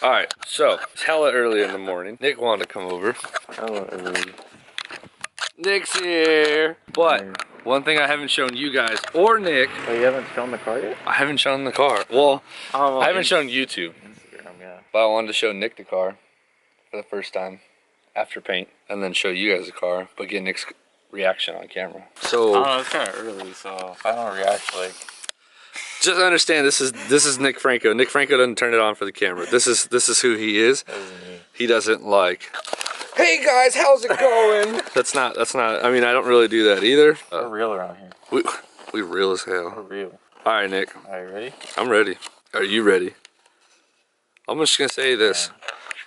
Alright, so it's hella early in the morning. Nick wanted to come over. Hella early. Nick's here. But one thing I haven't shown you guys or Nick. Oh, you haven't shown the car yet? I haven't shown the car. Well, I haven't shown YouTube. Instagram, yeah. But I wanted to show Nick the car for the first time after paint, and then show you guys the car, but get Nick's reaction on camera. So it's kind of early, so if I don't react like. Just understand, this is Nick Franco. Nick Franco doesn't turn it on for the camera. This is who he is. He doesn't like, hey guys, how's it going? that's not. I mean, I don't really do that either. We're real around here. We real as hell. We're real. All right, Nick. Are you ready? I'm ready. Are you ready? I'm just gonna say this: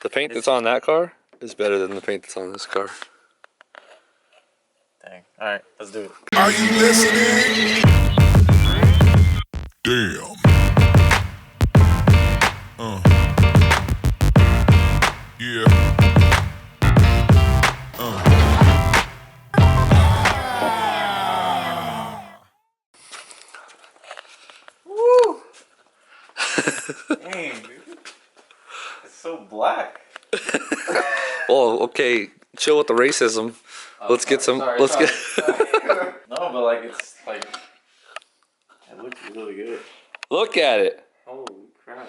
the paint that's on that car is better than the paint that's on this car. Dang. All right, let's do it. Are you listening? Damn. Yeah. Woo! Dang, dude. It's so black. Well, okay, chill with the racism. Let's get some. Sorry. No, but like it's like it looks really good. Look at it. Holy crap!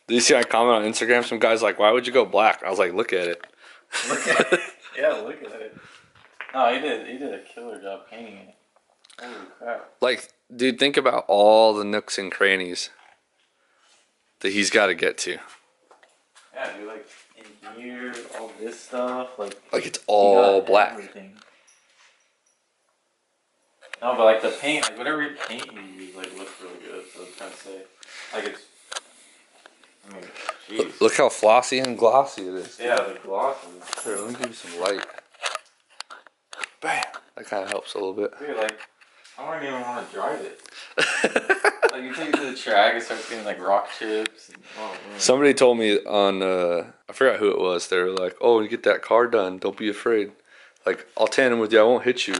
Did you see my comment on Instagram? Some guy's like, "Why would you go black?" I was like, "Look at it." Look at it. Yeah, look at it. No, he did a killer job painting it. Holy crap! Like, dude, think about all the nooks and crannies that he's got to get to. Yeah, dude, like in here, all this stuff, like it's all black. Everything. No, but like the paint, like whatever paint you use, like looks really good. So I was trying to say, like it's. I mean, jeez. Look how flossy and glossy it is. Yeah, the gloss is. Here, let me give you some light. Bam. That kind of helps a little bit. Dude, like I don't even want to drive it. Like you take it to the track, it starts getting like rock chips. And, Somebody told me on, I forgot who it was. They were like, "Oh, when you get that car done, don't be afraid. Like, I'll tandem with you. I won't hit you."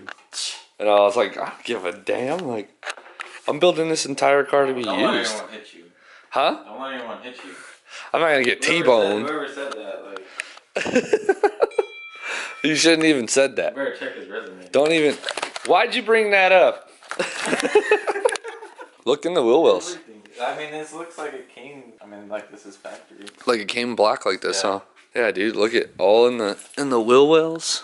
And I was like, I don't give a damn. Like, I'm building this entire car to be don't used. Let anyone hit you. Huh? Don't let anyone hit you. I'm not gonna get T-boned. Whoever said that, like. You shouldn't even said that. You better check his resume. Don't even. Why'd you bring that up? Look in the wheel wells. Everything. I mean, this looks like it came. I mean, like this is factory. Like it came black like this, huh? Yeah, dude. Look at all in the wheel wells.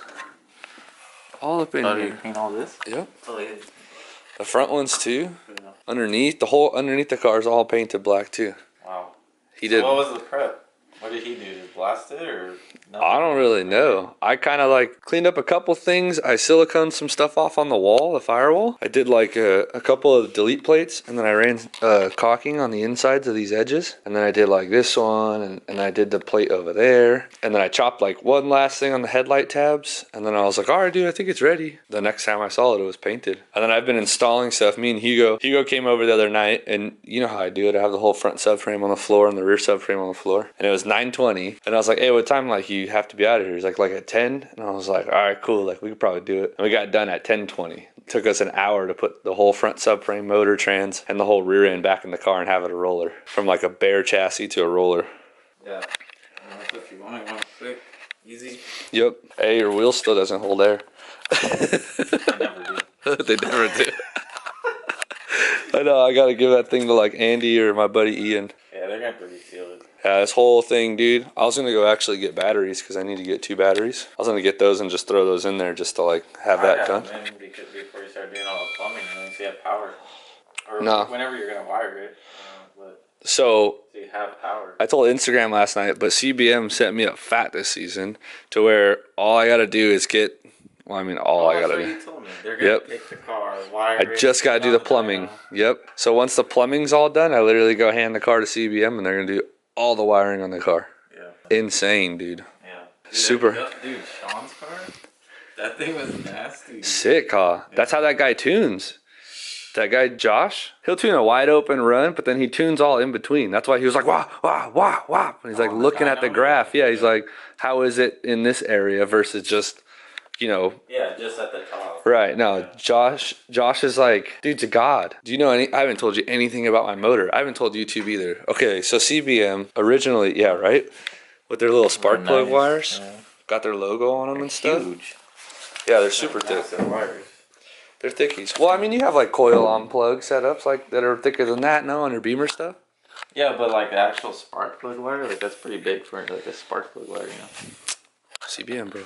All up in Oh, here. you paint all this? Yep. Oh, yeah. The front ones too. Yeah. Underneath the car is all painted black too. Wow. He did. What was the prep? What did he do? Just blast it or nothing? I don't really know. I kind of like cleaned up a couple things. I siliconed some stuff off on the wall, the firewall. I did like a couple of delete plates, and then I ran caulking on the insides of these edges. And then I did like this one, and I did the plate over there. And then I chopped like one last thing on the headlight tabs. And then I was like, all right, dude, I think it's ready. The next time I saw it, it was painted. And then I've been installing stuff. Me and Hugo came over the other night, and you know how I do it. I have the whole front subframe on the floor and the rear subframe on the floor. And it was 9:20, and I was like, hey, what time like you have to be out of here? He's like at 10, and I was like, all right, cool, like we could probably do it. And we got done at 10:20. It took us an hour to put the whole front subframe, motor, trans, and the whole rear end back in the car and have it a roller. From like a bare chassis to a roller. Yeah. That's what you want. You want quick, easy. Yep. Hey, your wheel still doesn't hold air. I never do. They never do. I know, I gotta give that thing to like Andy or my buddy Ian. Yeah, they're gonna have to reseal it. Yeah, this whole thing, dude. I was gonna go actually get batteries because I need to get 2 batteries. I was gonna get those and just throw those in there just to like have that done. Because before you start doing all the plumbing, and then you have power, or No. whenever you're gonna wire it. So you have power. I told Instagram last night, but CBM set me up fat this season to where all I gotta do is get. Well, I mean, all I gotta do. You told me. They're gonna pick the car, wire I just gotta do the plumbing. Yep. So once the plumbing's all done, I literally go hand the car to CBM, and they're gonna do all the wiring on the car. Yeah. Insane, dude. Yeah. Dude, Super. Dude, Sean's car, that thing was nasty. Dude. Sick, huh? Yeah. That's how that guy tunes. That guy Josh, he'll tune a wide open run, but then he tunes all in between. That's why he was like, wah, wah, wah, wah. And he's like looking at the graph. Yeah, he's like, how is it in this area versus just, you know. Yeah, just at the top. Right. No, Josh is like, dude's a god. Do you know I haven't told you anything about my motor. I haven't told YouTube either. Okay, so CBM originally, yeah, right? With their little spark plug wires. Yeah. Got their logo on them and stuff. Huge. Yeah, they're super thick. Massive wires. They're thickies. Well, I mean, you have like coil on plug setups like that are thicker than that, no, on your Beamer stuff. Yeah, but like the actual spark plug wire, like that's pretty big for like a spark plug wire, you know. CBM, bro.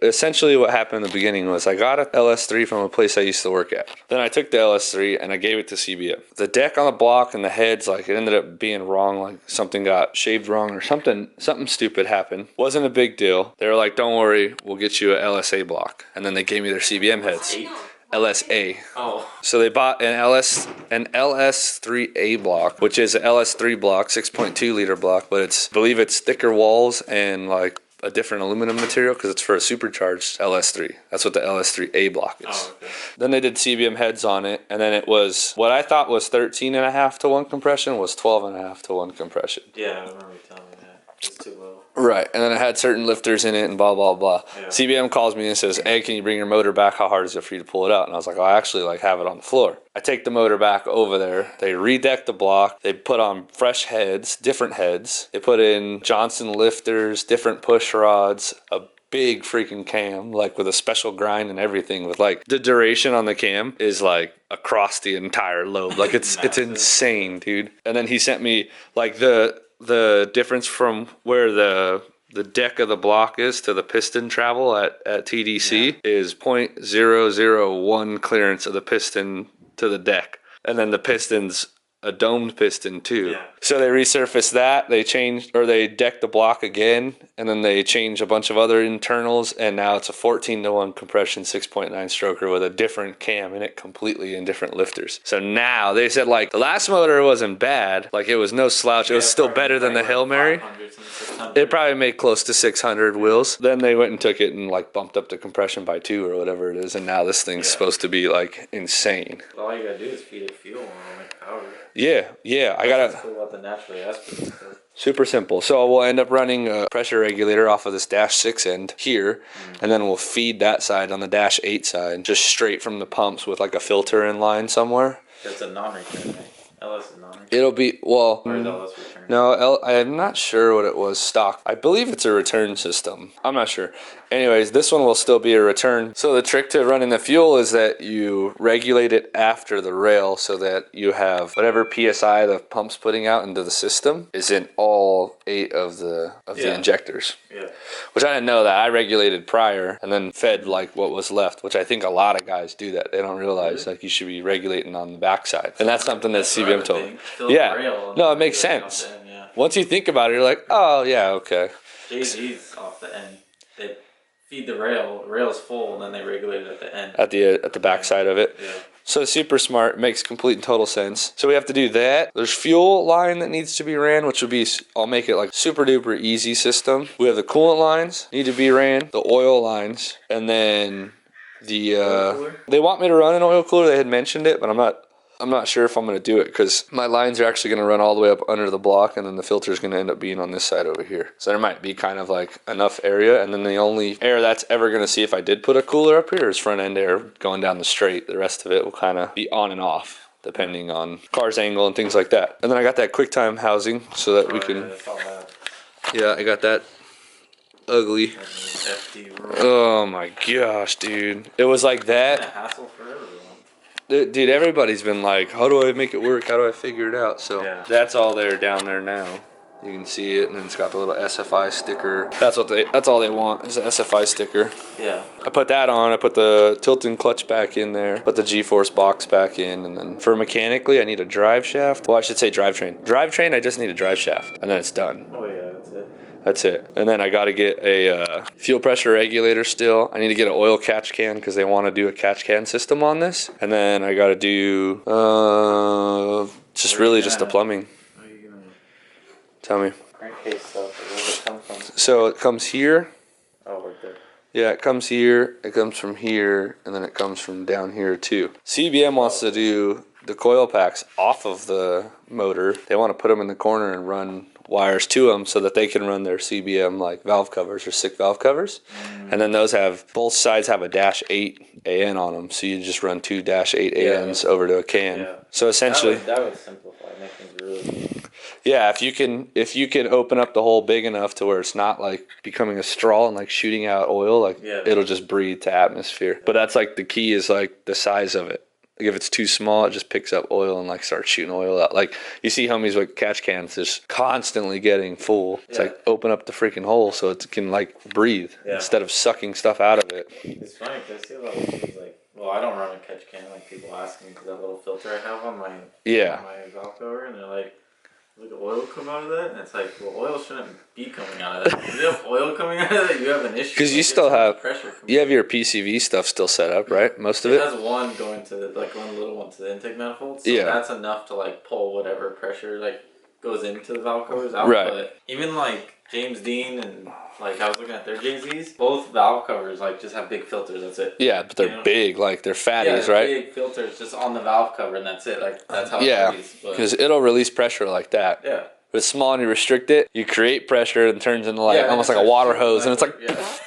Essentially what happened in the beginning was I got an LS3 from a place I used to work at. Then I took the LS3 and I gave it to CBM. The deck on the block and the heads, like it ended up being wrong, like something got shaved wrong or something stupid happened. Wasn't a big deal. They were like, don't worry, we'll get you a LSA block. And then they gave me their CBM heads. LSA. Oh. So they bought an LS3A block, which is an LS3 block, 6.2 liter block, but I believe it's thicker walls and like a different aluminum material because it's for a supercharged LS3. That's what the LS3A block is. Oh, okay. Then they did CBM heads on it, and then it was what I thought was 13.5 to 1 compression was 12.5 to 1 compression. Yeah, I remember you telling me that. It's too low. Right, and then it had certain lifters in it and blah, blah, blah. Yeah. CBM calls me and says, hey, can you bring your motor back? How hard is it for you to pull it out? And I was like, I actually like have it on the floor. I take the motor back over there. They redeck the block. They put on fresh heads, different heads. They put in Johnson lifters, different push rods, a big freaking cam, like with a special grind and everything, with like the duration on the cam is like across the entire lobe. Like it's insane, dude. And then he sent me like the difference from where the deck of the block is to the piston travel at TDC is 0.001 clearance of the piston to the deck. And then the piston's a domed piston too. Yeah. So they resurfaced that, they decked the block again, and then they changed a bunch of other internals, and now it's a 14-to-1 compression 6.9 stroker with a different cam in it completely and different lifters. So now they said like the last motor wasn't bad, like it was no slouch, it was still better than the Hail Mary. It probably made close to 600 wheels. Then they went and took it and like bumped up the compression by 2 or whatever it is, and now this thing's supposed to be like insane. Well, all you gotta do is feed it fuel and it'll make power. Yeah, I gotta. That's cool about the naturally aspirated stuff. Super simple. So we'll end up running a pressure regulator off of this dash 6 end here, and then we'll feed that side on the dash 8 side, just straight from the pumps with like a filter in line somewhere. That's a non-return, right? LS is non-return. It'll be, well, Or is LS return? no, I'm not sure what it was stock. I believe it's a return system. I'm not sure. Anyways, this one will still be a return. So the trick to running the fuel is that you regulate it after the rail so that you have whatever PSI the pump's putting out into the system is in all 8 of the injectors. Yeah. Which I didn't know that. I regulated prior and then fed like what was left, which I think a lot of guys do that. They don't realize like you should be regulating on the backside. And that's something that CBM told me. Yeah. No, it makes sense. Once you think about it, you're like, oh yeah, okay. JG's off the end. They feed the rail's full, and then they regulate it at the end. At the backside of it. Yeah. So super smart, makes complete and total sense. So we have to do that. There's fuel line that needs to be ran, which would be, I'll make it like super duper easy system. We have the coolant lines need to be ran, the oil lines, and then the they want me to run an oil cooler. They had mentioned it, but I'm not sure if I'm going to do it because my lines are actually going to run all the way up under the block, and then the filter is going to end up being on this side over here. So there might be kind of like enough area, and then the only air that's ever going to see if I did put a cooler up here is front end air going down the straight. The rest of it will kind of be on and off depending on car's angle and things like that. And then I got that QuickTime housing so that we can... Yeah, I got that ugly. Oh my gosh, dude. It was like that. Hassle for everyone. Dude, everybody's been like, how do I make it work? How do I figure it out? So that's all there down there now. You can see it, and then it's got the little SFI sticker. That's all they want is an SFI sticker. Yeah. I put that on. I put the tilt-in clutch back in there. Put the G-force box back in, and then for mechanically, I need a drive shaft. Well, I should say drivetrain. Drivetrain, I just need a drive shaft, and then it's done. Oh yeah, that's it. That's it. And then I got to get a fuel pressure regulator still. I need to get an oil catch can because they want to do a catch can system on this. And then I got to do just the plumbing. Where are you gonna... Tell me. Crankcase stuff. Where does it come from? So it comes here. Oh, right there. Yeah, it comes here. It comes from here. And then it comes from down here too. CBM wants to do the coil packs off of the motor. They want to put them in the corner and run wires to them so that they can run their CBM like valve covers or SICK valve covers. And then those have, both sides have a -8 AN on them. So you just run two -8 ANs over to a can. Yeah. So essentially, that would simplify, make things really. yeah, if you can open up the hole big enough to where it's not like becoming a straw and like shooting out oil, like it'll just breathe to atmosphere. But that's like the key is like the size of it. Like if it's too small, it just picks up oil and like starts shooting oil out. Like you see homies with catch cans just constantly getting full. It's like open up the freaking hole so it can like breathe instead of sucking stuff out of it. It's funny because I see a lot of things like, well, I don't run a catch can. Like people ask me because that little filter I have on my my valve cover, and they're like, "Look at oil come out of that," and it's like, well, oil shouldn't be coming out of that. If you have oil coming out of that, you have an issue. Because you still have pressure. You have your PCV stuff still set up, right? Most of it. It has one going to like one little one to the intake manifold. So that's enough to like pull whatever pressure like goes into the valve covers out. Right. But even like James Dean and like I was looking at their JZs, both valve covers like just have big filters. That's it. Yeah, but they're big, like they're fatties, right? Big filters just on the valve cover, and that's it. Like that's how. Yeah, because it'll release pressure like that. Yeah. If it's small and you restrict it, you create pressure and turns into like almost like a water hose, and it's like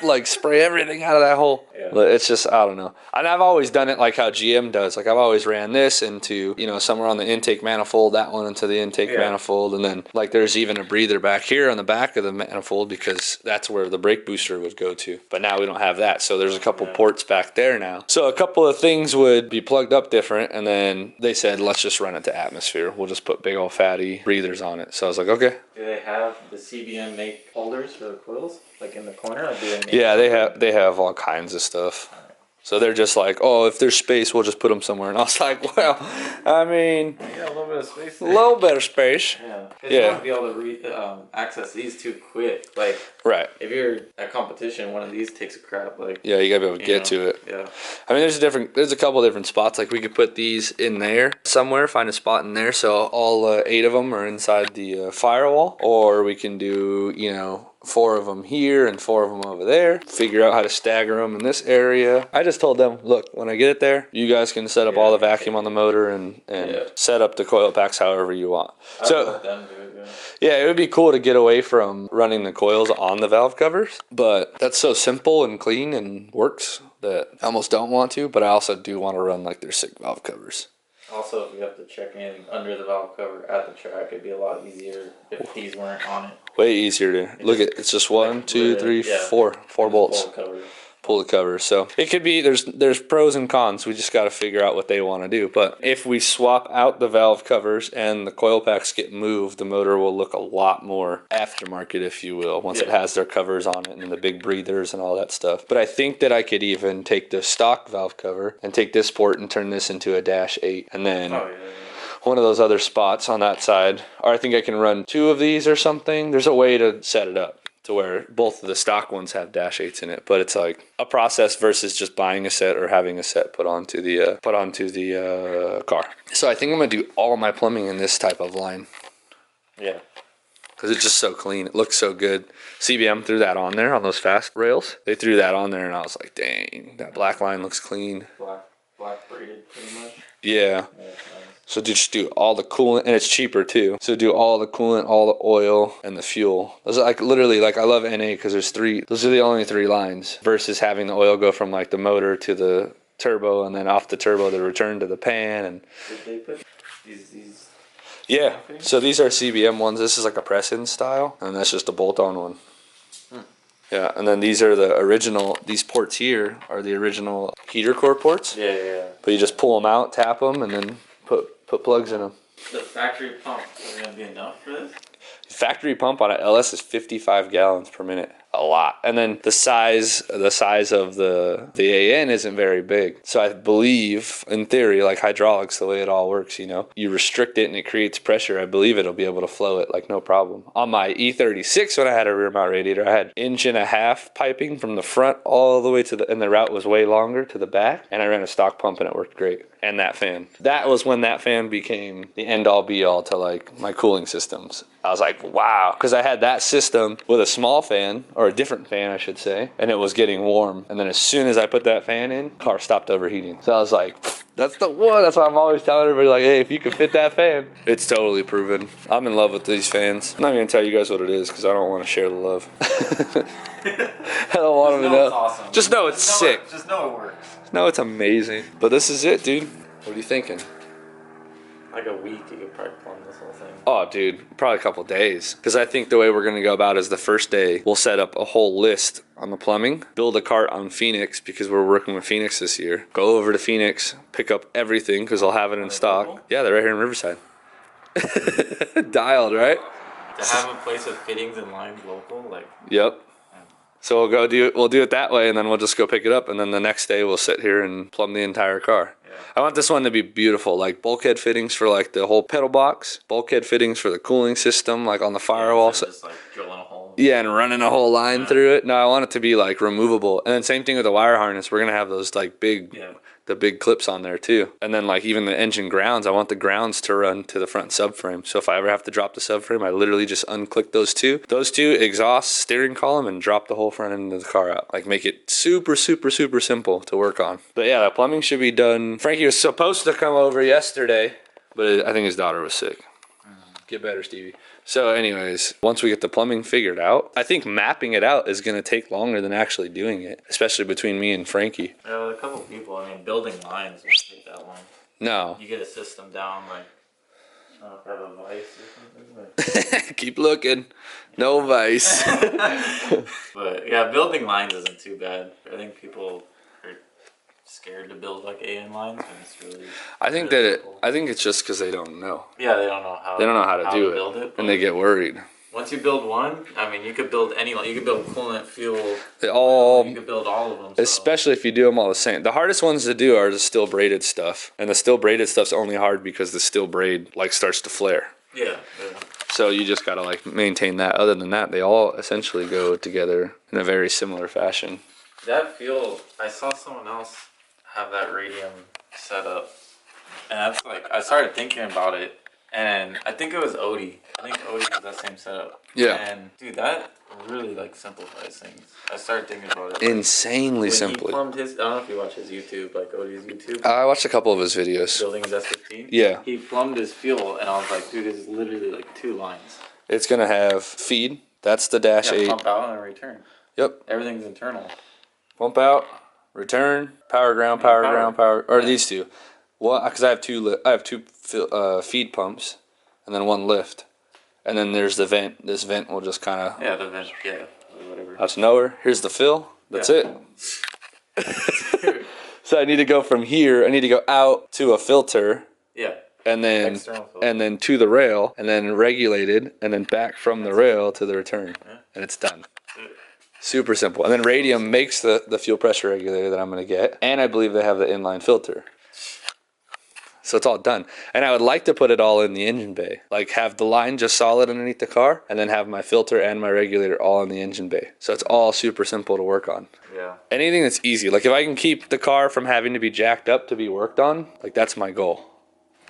like spray everything out of that hole. Yeah. It's just, I don't know. And I've always done it like how GM does. Like I've always ran this into, you know, somewhere on the intake manifold, that one into the intake manifold, and then like there's even a breather back here on the back of the manifold because that's where the brake booster would go to. But now we don't have that, so there's a couple ports back there now. So a couple of things would be plugged up different, and then they said let's just run it to atmosphere. We'll just put big old fatty breathers on it. So I was like, okay. Do they have the CBM make holders for the coils, like in the corner? Or do they make they have all kinds of stuff. So they're just like, oh, if there's space, we'll just put them somewhere. And I was like, well, I mean, a little bit of space. A little bit of space. Yeah. You want to be able to access these too quick. Like, if you're at competition, one of these takes a crap. Like, yeah, you gotta be able to get to it. Yeah. I mean, there's a couple different spots. Like we could put these in there somewhere, find a spot in there, so all 8 of them are inside the firewall, or we can do, you know, 4 of them here and 4 of them over there. Figure out how to stagger them in this area. I just told them, look, when I get it there, you guys can set up all the vacuum on the motor and set up the coil packs however you want. Yeah, it would be cool to get away from running the coils on the valve covers, but that's so simple and clean and works that I almost don't want to, but I also do want to run like their SICK valve covers. Also, if you have to check in under the valve cover at the track, it'd be a lot easier if these weren't on it. Way easier to look at. It's just 1, 2, 3, 4 bolts. Pull the cover. So it could be, there's pros and cons. We just got to figure out what they want to do. But if we swap out the valve covers and the coil packs get moved, the motor will look a lot more aftermarket, if you will, once it has their covers on it and the big breathers and all that stuff. But I think that I could even take the stock valve cover and take this port and turn this into a -8, and then one of those other spots on that side, or I think I can run 2 of these or something. There's a way to set it up to where both of the stock ones have -8s in it, but it's like a process versus just buying a set or having a set put onto the car. So I think I'm gonna do all my plumbing in this type of line. Yeah, because it's just so clean. It looks so good. CBM threw that on there on those fast rails. They threw that on there, and I was like, dang, that black line looks clean. Black braided, pretty much. Yeah. So just do all the coolant, and it's cheaper too. So do all the coolant, all the oil, and the fuel. Those are like literally, like I love NA because there's 3. Those are the only 3 lines versus having the oil go from like the motor to the turbo, and then off the turbo to return to the pan. And did they put these? Yeah. So these are CBM ones. This is like a press-in style, and that's just a bolt-on one. Yeah, and then these are the original. These ports here are the original heater core ports. Yeah. But you just pull them out, tap them, and then put plugs in them. The factory pump is going to be enough for this? Factory pump on an LS is 55 gallons per minute. A lot. And then the size of the AN isn't very big. So I believe, in theory, like hydraulics, the way it all works, you know, you restrict it and it creates pressure. I believe it'll be able to flow it like no problem. On my E36, when I had a rear mount radiator, I had 1.5-inch piping from the front all the way to and the route was way longer to the back. And I ran a stock pump and it worked great. And that fan. That was when that fan became the end all be all to like my cooling systems. I was like, wow. Because I had that system with a small fan, or a different fan, I should say, and it was getting warm. And then as soon as I put that fan in, car stopped overheating. So I was like, That's the one. That's why I'm always telling everybody, like, hey, if you can fit that fan. It's totally proven. I'm in love with these fans. I'm not going to tell you guys what it is because I don't want to share the love. I don't want them to know. It's awesome. Just know it's sick. Just know it works. No, it's amazing. But this is it, dude. What are you thinking? Like a week, you could probably plumb this whole thing. Oh, dude, probably a couple days. Because I think the way we're going to go about it is the first day, we'll set up a whole list on the plumbing, build a cart on Phoenix because we're working with Phoenix this year. Go over to Phoenix, pick up everything because they'll have it in stock. Local? Yeah, they're right here in Riverside. Dialed, right? To have a place with fittings and lines local, like. Yep. So we'll do it that way, and then we'll just go pick it up, and then the next day we'll sit here and plumb the entire car. Yeah. I want this one to be beautiful, like bulkhead fittings for like the whole pedal box, bulkhead fittings for the cooling system, like on the firewall. So just like drilling a hole. Yeah, and running a whole line through it. No, I want it to be like removable, and then same thing with the wire harness. We're gonna have those like big. Yeah. The big clips on there too. And then like even the engine grounds, I want the grounds to run to the front subframe. So if I ever have to drop the subframe, I literally just unclick those two. Those two, exhaust, steering column, and drop the whole front end of the car out. Like make it super, super, super simple to work on. But yeah, the plumbing should be done. Frankie was supposed to come over yesterday, but I think his daughter was sick. Get better, Stevie. So anyways, once we get the plumbing figured out, I think mapping it out is going to take longer than actually doing it, especially between me and Frankie. Yeah, with a couple people, I mean, building lines won't take that long. No. You get a system down, like, I don't know if I have a vice or something. But... Keep looking. No vice. But yeah, building lines isn't too bad. I think people are scared to build like AN lines, and it's really. I think it's just because they don't know. Yeah, they don't know how. They don't know how to do build it, and they get worried. Once you build one, I mean, you could build any. You could build coolant, fuel. You could build all of them. Especially if you do them all the same. The hardest ones to do are the steel braided stuff, and the steel braided stuff's only hard because the steel braid like starts to flare. Yeah. So you just gotta like maintain that. Other than that, they all essentially go together in a very similar fashion. That fuel, I saw someone else have that radium set up, and that's like I started thinking about it, and I think it was Odie. I think Odie has that same setup. Yeah. And dude, that really like simplifies things. I started thinking about it. Insanely simply. He plumbed his. I don't know if you watch his YouTube, like Odie's YouTube. I watched a couple of his videos. Building his S15. Yeah. He plumbed his fuel, and I was like, dude, this is literally like 2 lines. It's gonna have feed. That's the dash 8. Pump out and return. Yep. Everything's internal. Pump out, return, power ground, or these two. Well, because I have two feed pumps, and then one lift, and then there's the vent. This vent will just kind of the vent, whatever. That's nowhere. Here's the fill. That's it. So I need to go from here. I need to go out to a filter. Yeah. And then to the rail, and then regulated, and then back from the rail to the return, and it's done. Super simple. And then Radium makes the fuel pressure regulator that I'm going to get, and I believe they have the inline filter. So it's all done. And I would like to put it all in the engine bay, like have the line just solid underneath the car, and then have my filter and my regulator all in the engine bay. So it's all super simple to work on. Yeah. Anything that's easy, like if I can keep the car from having to be jacked up to be worked on, like that's my goal.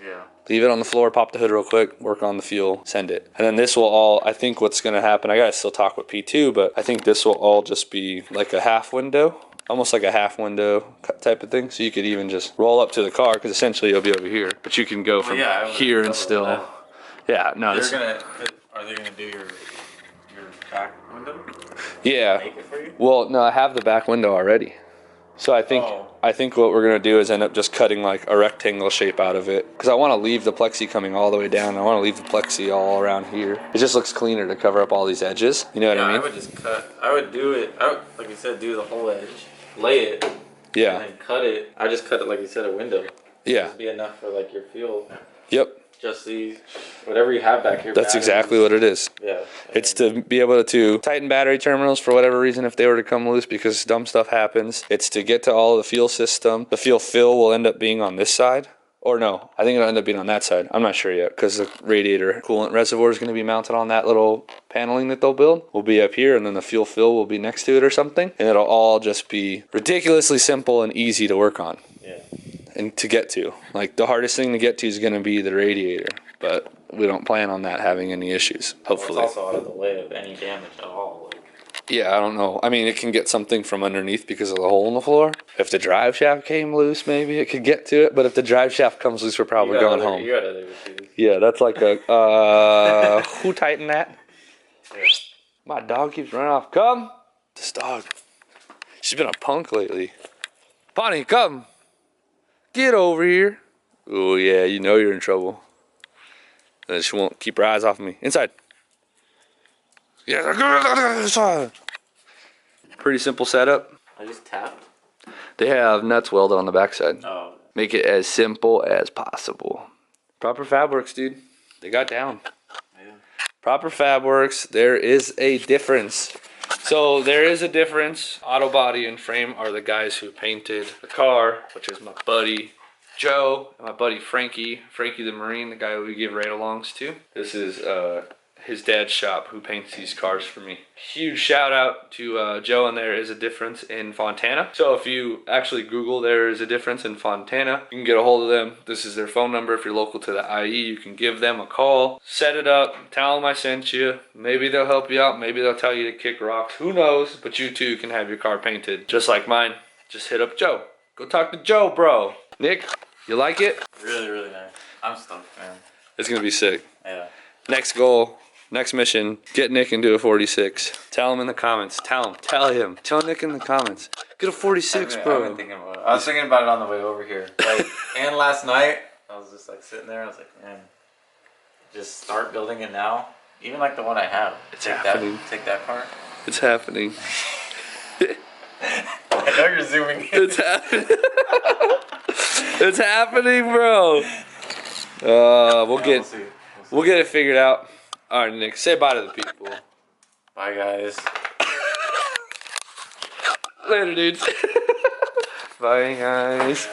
Yeah. Leave it on the floor, pop the hood real quick, work on the fuel, send it. And then this will all, I think what's going to happen, I got to still talk with P2, but I think this will all just be like a half window, almost like a half window type of thing. So you could even just roll up to the car, because essentially you'll be over here. But you can go from here and still, are they going to do your back window? Yeah. Make it for you? Well, no, I have the back window already. So I think what we're going to do is end up just cutting like a rectangle shape out of it. Because I want to leave the plexi coming all the way down. I want to leave the plexi all around here. It just looks cleaner to cover up all these edges. You know what I mean? I would just cut. I would do it. Like you said, do the whole edge. Lay it. Yeah. And then cut it. I just cut it like you said, a window. Yeah. Just be enough for like your fuel. Yep. Just these, whatever you have back here. That's exactly what it is. Yeah. It's to be able to tighten battery terminals for whatever reason if they were to come loose because dumb stuff happens. It's to get to all the fuel system. The fuel fill will end up being on this side. Or no, I think it'll end up being on that side. I'm not sure yet because the radiator coolant reservoir is going to be mounted on that little paneling that they'll build. Will be up here and then the fuel fill will be next to it or something. And it'll all just be ridiculously simple and easy to work on. Yeah. And to get to. Like the hardest thing to get to is going to be the radiator, but we don't plan on that having any issues, hopefully. Well, it's also out of the way of any damage at all. Yeah, I don't know. I mean, it can get something from underneath because of the hole in the floor. If the drive shaft came loose, maybe it could get to it. But if the drive shaft comes loose, we're probably going home. You got other issues. Yeah, that's like a, who tightened that? My dog keeps running off. Come. This dog. She's been a punk lately. Bonnie, come. Get over here. Oh, yeah, you know you're in trouble. And she won't keep her eyes off of me. Inside. Yeah. Pretty simple setup. I just tapped. They have nuts welded on the backside. Oh. Make it as simple as possible. Proper Fab Works, dude. They got down. Yeah. Proper Fab Works. There is a difference. So there is a difference. Auto Body and Frame are the guys who painted the car, which is my buddy Joe and my buddy Frankie. Frankie the Marine, the guy we give ride-alongs to. This is his dad's shop who paints these cars for me. Huge shout out to Joe, and there is a difference in Fontana. So if you actually Google there is a difference in Fontana, you can get a hold of them. This is their phone number. If you're local to the IE, you can give them a call, set it up, tell them I sent you. Maybe they'll help you out. Maybe they'll tell you to kick rocks. Who knows? But you too can have your car painted just like mine. Just hit up Joe. Go talk to Joe, bro. Nick, you like it? Really, really nice. I'm stoked, man. It's gonna be sick. Yeah. Next goal. Next mission, get Nick into a 46. Tell him in the comments. Tell Nick in the comments. Get a 46, bro. I've been thinking about it. I was thinking about it on the way over here. Like, and last night, I was just like sitting there. I was like, man, just start building it now. Even like the one I have. It's happening. Take that part. It's happening. I know you're zooming in. It's happening. It's happening, bro. We'll get it figured out. All right, Nick, say bye to the people. Bye, guys. Later, dudes. Bye, guys.